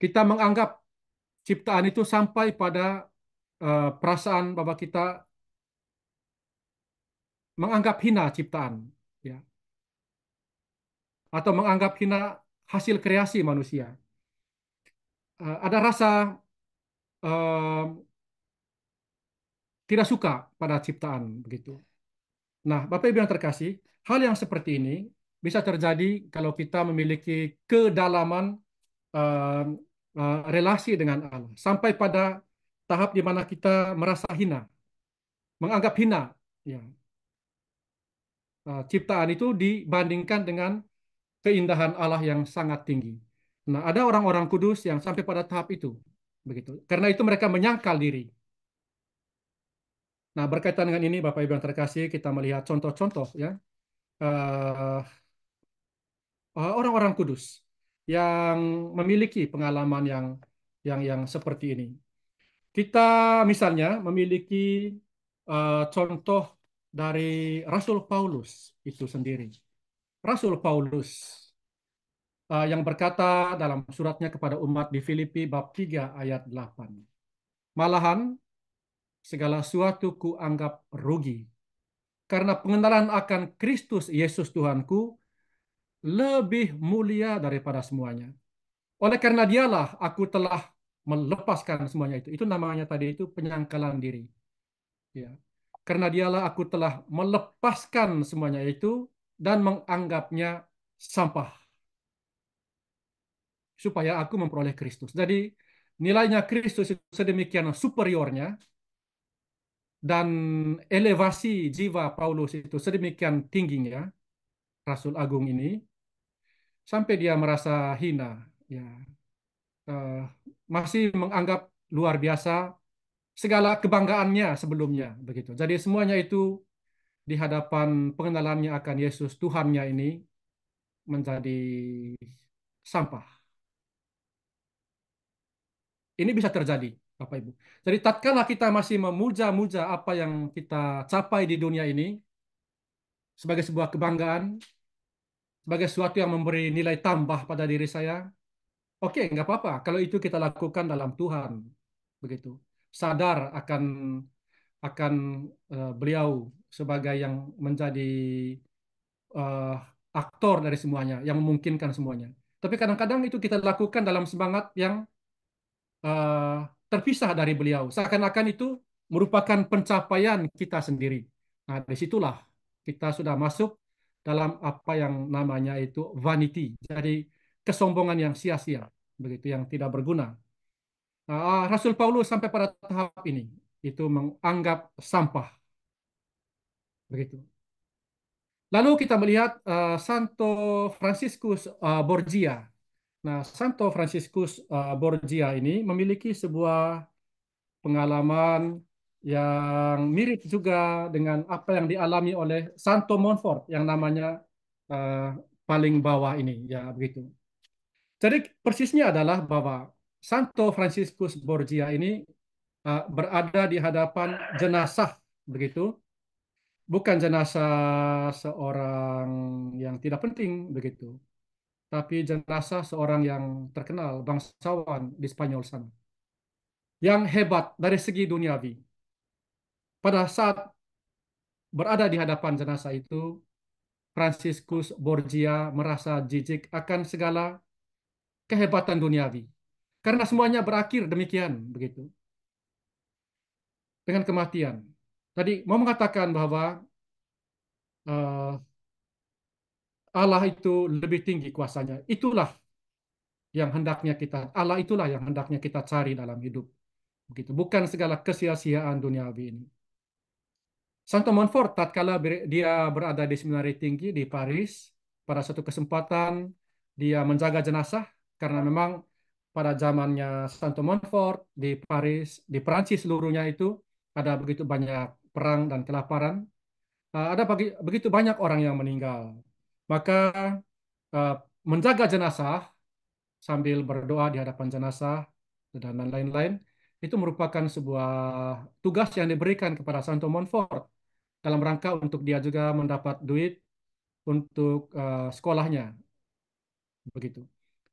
kita menganggap ciptaan itu sampai pada perasaan bahwa kita menganggap hina ciptaan, ya, atau menganggap hina hasil kreasi manusia. Ada rasa eh, tidak suka pada ciptaan, begitu. Nah, Bapak Ibu yang terkasih, hal yang seperti ini bisa terjadi kalau kita memiliki kedalaman eh, relasi dengan Allah, sampai pada tahap di mana kita merasa hina, menganggap hina, ya, ciptaan itu dibandingkan dengan keindahan Allah yang sangat tinggi. Nah, ada orang-orang kudus yang sampai pada tahap itu, begitu. Karena itu mereka menyangkal diri. Nah, berkaitan dengan ini, Bapak Ibu yang terkasih, kita melihat contoh-contoh, ya, eh, orang-orang kudus yang memiliki pengalaman yang seperti ini. Kita misalnya memiliki contoh dari Rasul Paulus itu sendiri. Rasul Paulus yang berkata dalam suratnya kepada umat di Filipi bab 3 ayat 8. Malahan segala sesuatu kuanggap rugi karena pengenalan akan Kristus Yesus Tuhanku lebih mulia daripada semuanya. Oleh karena dialah aku telah melepaskan semuanya itu. Itu namanya tadi itu penyangkalan diri. Ya. Karena dialah aku telah melepaskan semuanya itu dan menganggapnya sampah supaya aku memperoleh Kristus. Jadi nilainya Kristus itu sedemikian superiornya dan elevasi jiwa Paulus itu sedemikian tingginya, Rasul Agung ini, sampai dia merasa hina, ya, eh, masih menganggap luar biasa segala kebanggaannya sebelumnya, begitu. Jadi semuanya itu di hadapan pengenalannya akan Yesus Tuhannya ini menjadi sampah. Ini bisa terjadi, Bapak Ibu. Jadi tatkala kita masih memuja-muja apa yang kita capai di dunia ini sebagai sebuah kebanggaan, sebagai sesuatu yang memberi nilai tambah pada diri saya, oke, nggak apa-apa. Kalau itu kita lakukan dalam Tuhan, begitu. Sadar akan beliau sebagai yang menjadi eh, aktor dari semuanya, yang memungkinkan semuanya. Tapi kadang-kadang itu kita lakukan dalam semangat yang eh, terpisah dari beliau. Seakan-akan itu merupakan pencapaian kita sendiri. Nah, disitulah kita sudah masuk dalam apa yang namanya itu vanity. Jadi kesombongan yang sia-sia, begitu, yang tidak berguna. Rasul Paulus sampai pada tahap ini itu menganggap sampah, begitu. Lalu kita melihat Santo Franciscus Borgia. Nah, Santo Franciscus Borgia ini memiliki sebuah pengalaman yang mirip juga dengan apa yang dialami oleh Santo Montfort yang namanya eh, paling bawah ini, ya begitu. Jadi persisnya adalah bahwa Santo Franciscus Borgia ini berada di hadapan jenazah, begitu, bukan jenazah seorang yang tidak penting, begitu, tapi jenazah seorang yang terkenal bangsawan di Spanyol sana, yang hebat dari segi duniawi. Pada saat berada di hadapan jenazah itu, Franciscus Borgia merasa jijik akan segala kehebatan duniawi. Karena semuanya berakhir demikian, begitu, dengan kematian. Tadi mau mengatakan bahwa eh, Allah itu lebih tinggi kuasanya. Itulah yang hendaknya kita, Allah itulah yang hendaknya kita cari dalam hidup. Begitu, bukan segala kesia-siaan duniawi ini. Santo Montfort tatkala dia berada di seminari tinggi di Paris, pada suatu kesempatan dia menjaga jenazah karena memang pada zamannya Santo Montfort di Paris, di Perancis seluruhnya itu ada begitu banyak perang dan kelaparan. Ada begitu banyak orang yang meninggal. Maka eh, menjaga jenazah sambil berdoa di hadapan jenazah dan lain-lain itu merupakan sebuah tugas yang diberikan kepada Santo Montfort dalam rangka untuk dia juga mendapat duit untuk sekolahnya, begitu.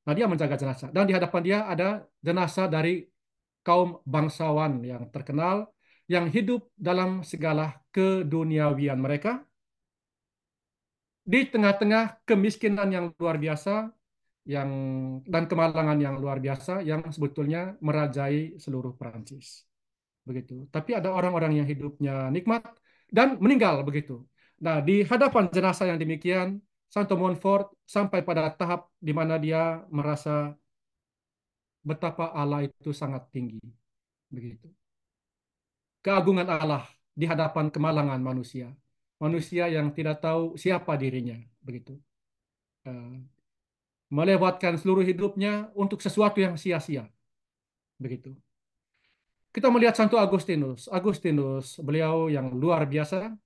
Nah, dia menjaga jenazah dan di hadapan dia ada jenazah dari kaum bangsawan yang terkenal yang hidup dalam segala keduniawian mereka di tengah-tengah kemiskinan yang luar biasa yang dan kemalangan yang luar biasa yang sebetulnya merajai seluruh Perancis, begitu. Tapi ada orang-orang yang hidupnya nikmat dan meninggal, begitu. Nah, di hadapan jenazah yang demikian, Santo Montfort sampai pada tahap di mana dia merasa betapa Allah itu sangat tinggi, begitu. Keagungan Allah di hadapan kemalangan manusia, manusia yang tidak tahu siapa dirinya, begitu. Eh, Melewatkan seluruh hidupnya untuk sesuatu yang sia-sia, begitu. Kita melihat Santo Agustinus. Agustinus, beliau yang luar biasa,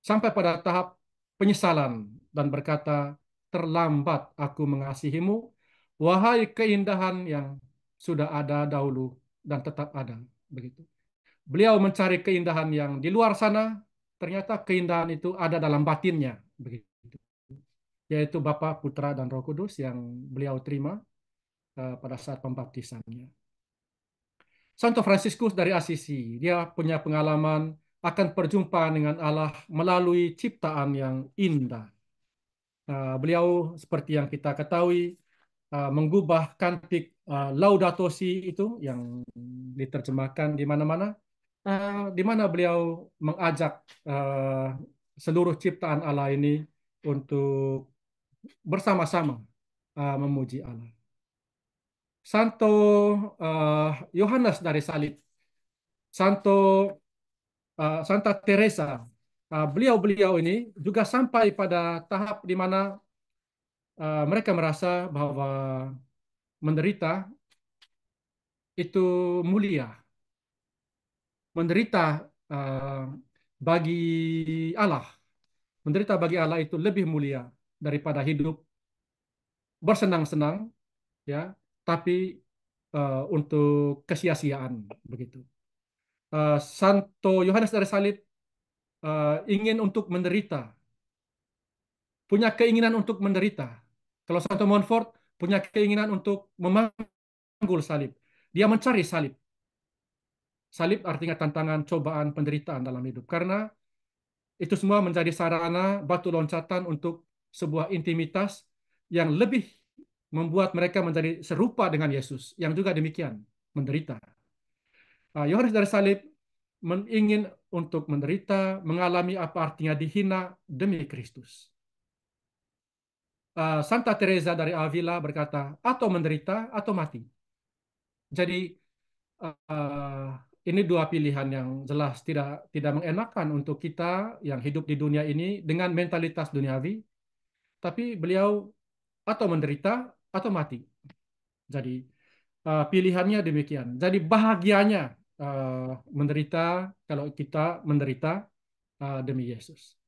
sampai pada tahap penyesalan dan berkata, terlambat aku mengasihimu, wahai keindahan yang sudah ada dahulu dan tetap ada. Begitu. Beliau mencari keindahan yang di luar sana, ternyata keindahan itu ada dalam batinnya. Begitu. Yaitu Bapa, Putra, dan Roh Kudus yang beliau terima pada saat pembaptisannya. Santo Fransiskus dari Asisi, dia punya pengalaman akan perjumpaan dengan Allah melalui ciptaan yang indah. Beliau seperti yang kita ketahui menggubah kantik Laudato Si itu yang diterjemahkan di mana-mana, di mana beliau mengajak seluruh ciptaan Allah ini untuk bersama-sama memuji Allah. Santo Yohanes dari Salib, Santo Santa Teresa, beliau-beliau ini juga sampai pada tahap di mana mereka merasa bahwa menderita itu mulia, menderita uh, bagi Allah, menderita bagi Allah itu lebih mulia daripada hidup bersenang-senang, ya, tapi untuk kesia-siaan begitu. Santo Yohanes dari Salib ingin untuk menderita, punya keinginan untuk menderita. Kalau Santo Montfort punya keinginan untuk memanggul salib. Dia mencari salib. Salib artinya tantangan, cobaan, penderitaan dalam hidup. Karena itu semua menjadi sarana batu loncatan untuk sebuah intimitas yang lebih membuat mereka menjadi serupa dengan Yesus, yang juga demikian, menderita. Yohanes dari Salib ingin untuk menderita, mengalami apa artinya dihina demi Kristus. Santa Teresa dari Avila berkata, atau menderita atau mati. Jadi eh, ini dua pilihan yang jelas tidak tidak mengenakan untuk kita yang hidup di dunia ini dengan mentalitas duniawi, tapi beliau atau menderita atau mati. Jadi pilihannya demikian. Jadi bahagianya menderita kalau kita menderita demi Yesus.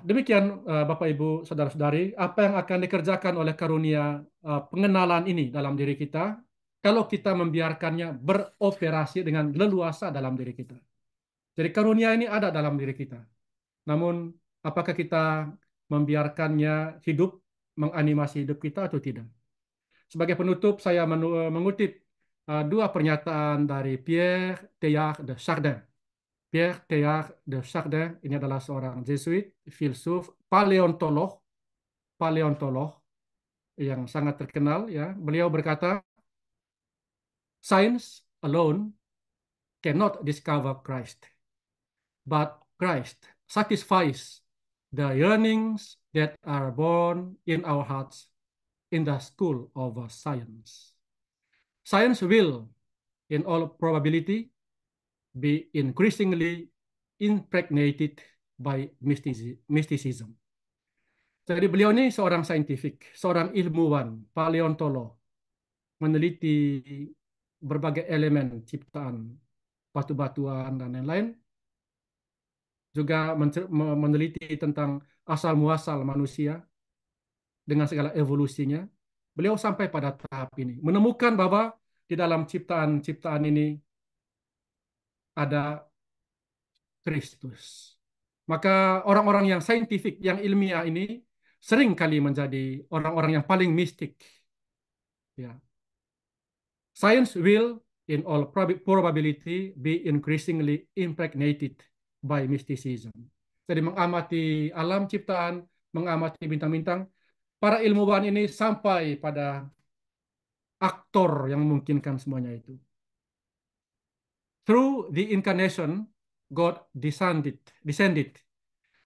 Demikian Bapak Ibu Saudara-saudari, apa yang akan dikerjakan oleh karunia pengenalan ini dalam diri kita kalau kita membiarkannya beroperasi dengan leluasa dalam diri kita. Jadi karunia ini ada dalam diri kita. Namun apakah kita membiarkannya hidup, menganimasi hidup kita atau tidak? Sebagai penutup saya mengutip dua pernyataan dari Pierre Teilhard de Chardin. Pierre Teilhard de Chardin ini adalah seorang Jesuit, filsuf, paleontolog yang sangat terkenal. Ya, beliau berkata, "Science alone cannot discover Christ, but Christ satisfies the yearnings that are born in our hearts in the school of science. Science will, in all probability, be increasingly impregnated by mysticism." Jadi beliau ini seorang saintifik, seorang ilmuwan, paleontolog, meneliti berbagai elemen ciptaan, batu-batuan dan lain-lain, juga meneliti tentang asal-muasal manusia dengan segala evolusinya. Beliau sampai pada tahap ini, menemukan bahwa di dalam ciptaan-ciptaan ini ada Kristus. Maka orang-orang yang saintifik, yang ilmiah ini sering kali menjadi orang-orang yang paling mistik. Ya. Science will, in all probability, be increasingly impregnated by mysticism. Jadi mengamati alam ciptaan, mengamati bintang-bintang, para ilmuwan ini sampai pada aktor yang memungkinkan semuanya itu. Through the incarnation, God descended.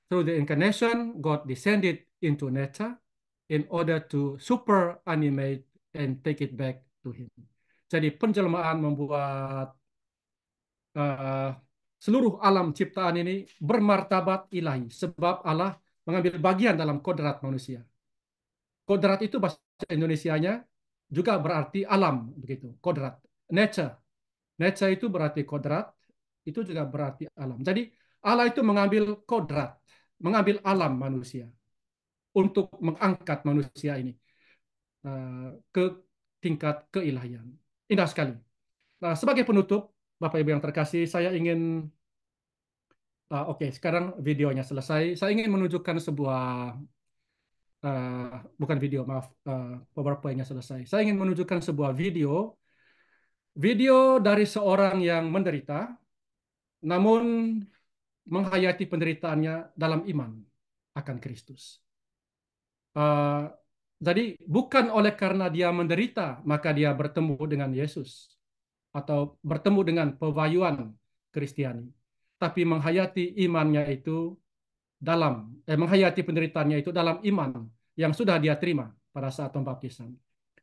Through the incarnation, God descended into nature in order to superanimate and take it back to Him. Jadi penjelmaan membuat uh, seluruh alam ciptaan ini bermartabat ilahi, sebab Allah mengambil bagian dalam kodrat manusia. Kodrat itu bahasa Indonesianya juga berarti alam, begitu. Kodrat, nature. Nature itu berarti kodrat, itu juga berarti alam. Jadi Allah itu mengambil kodrat, mengambil alam manusia untuk mengangkat manusia ini ke tingkat keilahian. Indah sekali. Nah, sebagai penutup, Bapak Ibu yang terkasih, saya ingin oke, sekarang videonya selesai. Saya ingin menunjukkan sebuah bukan video, maaf, PowerPoint-nya selesai. Saya ingin menunjukkan sebuah video dari seorang yang menderita, namun menghayati penderitaannya dalam iman akan Kristus. Uh, jadi bukan oleh karena dia menderita maka dia bertemu dengan Yesus atau bertemu dengan pewahyuan Kristiani, tapi menghayati imannya itu menghayati penderitaannya itu dalam iman yang sudah dia terima pada saat pembaptisan.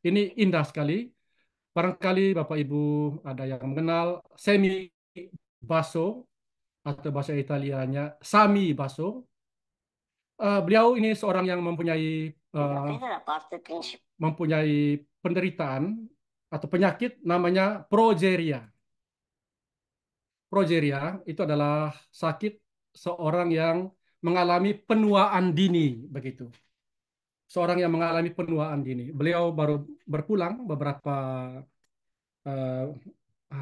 Ini indah sekali. Barangkali Bapak Ibu ada yang mengenal Semi Basso atau bahasa Italianya Sami Basso. Beliau ini seorang yang mempunyai penderitaan atau penyakit namanya progeria. progeria itu adalah sakit seorang yang mengalami penuaan dini, begitu. Seorang yang mengalami penuaan dini. Beliau baru berpulang beberapa eh,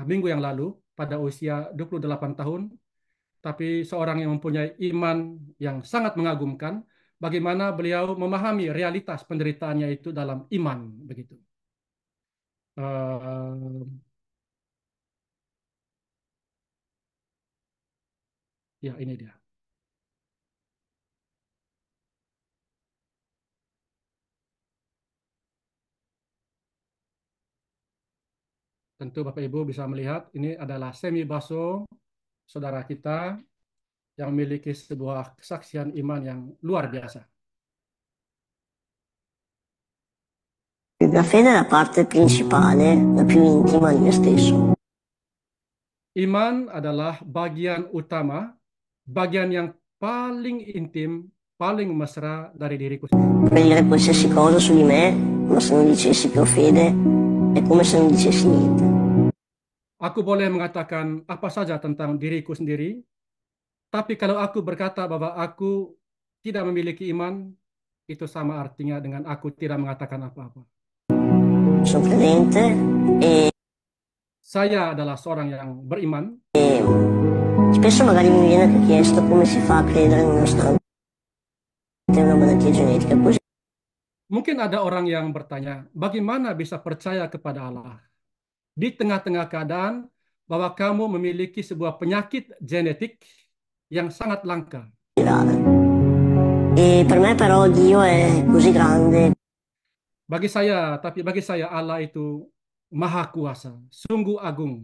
minggu yang lalu pada usia 28 tahun, tapi seorang yang mempunyai iman yang sangat mengagumkan, bagaimana beliau memahami realitas penderitaannya itu dalam iman, begitu. Eh, ya, ini dia. Tentu Bapak Ibu bisa melihat ini adalah Semi Baso, saudara kita yang memiliki sebuah kesaksian iman yang luar biasa. La fede è la parte principale, la più intima di me stesso. Iman adalah bagian utama, bagian yang paling intim, paling mesra dari diriku sendiri. Potrei dire qualsiasi cosa su di me, ma se non dicessi che ho fede, è come se non dicessi niente. Aku boleh mengatakan apa saja tentang diriku sendiri, tapi kalau aku berkata bahwa aku tidak memiliki iman, itu sama artinya dengan aku tidak mengatakan apa-apa. Sono credente e Saya adalah seorang yang beriman. spesso magari mi viene anche chiesto come si fa a credere nonostante una malattia genetica così. Mungkin ada orang yang bertanya, bagaimana bisa percaya kepada Allah di tengah-tengah keadaan bahwa kamu memiliki sebuah penyakit genetik yang sangat langka. Grave. E per me però Dio è così grande, Bagi saya Allah itu maha kuasa, sungguh agung,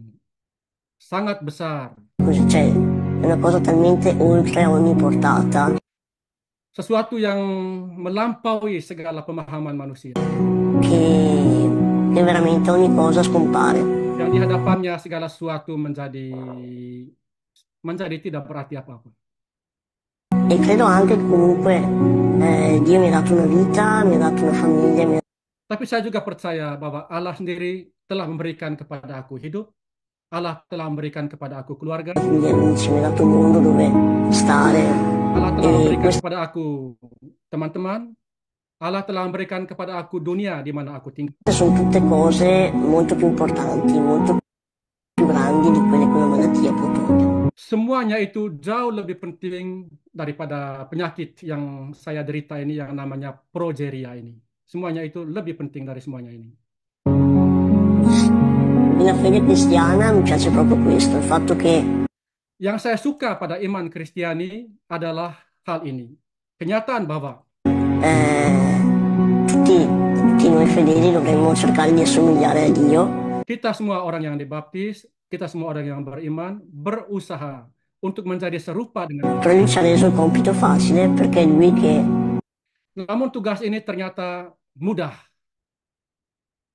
sangat besar. così, cioè, è una cosa talmente oltre ogni portata Sesuatu yang melampaui segala pemahaman manusia. che veramente ogni cosa scompare. Yang di hadapannya segala sesuatu menjadi tidak berarti apa-apa. E credo anche che comunque Dio mi ha dato una vita, mi ha dato una famiglia, Tapi saya juga percaya bahwa Allah sendiri telah memberikan kepada aku hidup, Allah telah memberikan kepada aku keluarga, gli amici, mi ha dato un mondo dove stare. Allah telah E memberikan queste kepada aku teman-teman, Allah telah memberikan kepada aku dunia di mana aku tinggal. sono tutte cose molto più importanti, molto più grandi di quelle che una malattia può togliere. Semuanya itu jauh lebih penting daripada penyakit yang saya derita ini yang namanya progeria ini. Semuanya itu lebih penting dari semuanya ini. Nella fede cristiana mi piace proprio questo, il fatto che Yang saya suka pada iman Kristiani adalah hal ini. Kenyataan bahwa eh, tutti noi fedeli dovremmo cercare di assomigliare a Dio kita semua orang yang dibaptis, kita semua orang yang beriman, berusaha untuk menjadi serupa dengan. però lui ci ha reso il compito facile perché è lui che Namun tugas ini ternyata mudah.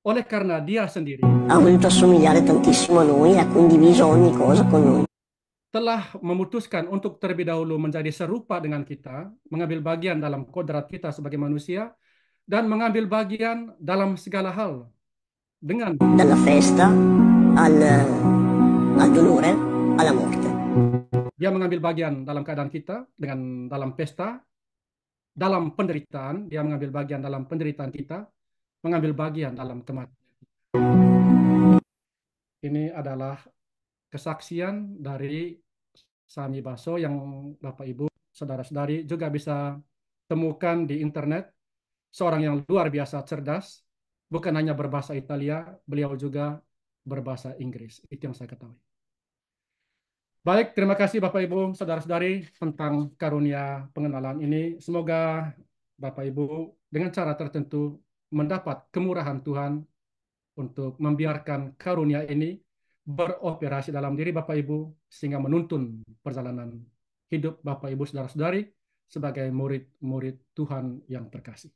Oleh karena dia sendiri ha voluto assomigliare tantissimo a noi e ha condiviso ogni cosa con noi. telah memutuskan untuk terlebih dahulu menjadi serupa dengan kita, mengambil bagian dalam kodrat kita sebagai manusia, dan mengambil bagian dalam segala hal dengan Dalla festa al dolore alla morte. dia mengambil bagian dalam keadaan kita, dengan dalam pesta, dalam penderitaan, dia mengambil bagian dalam penderitaan kita, mengambil bagian dalam kematian. Ini adalah kesaksian dari Sami Baso yang Bapak Ibu, saudara-saudari juga bisa temukan di internet. Seorang yang luar biasa cerdas, bukan hanya berbahasa Italia, beliau juga berbahasa Inggris. Itu yang saya ketahui. Baik, terima kasih Bapak Ibu, saudara-saudari tentang karunia pengenalan ini. Semoga Bapak Ibu dengan cara tertentu mendapat kemurahan Tuhan untuk membiarkan karunia ini beroperasi dalam diri Bapak Ibu sehingga menuntun perjalanan hidup Bapak Ibu saudara-saudari sebagai murid-murid Tuhan yang terkasih.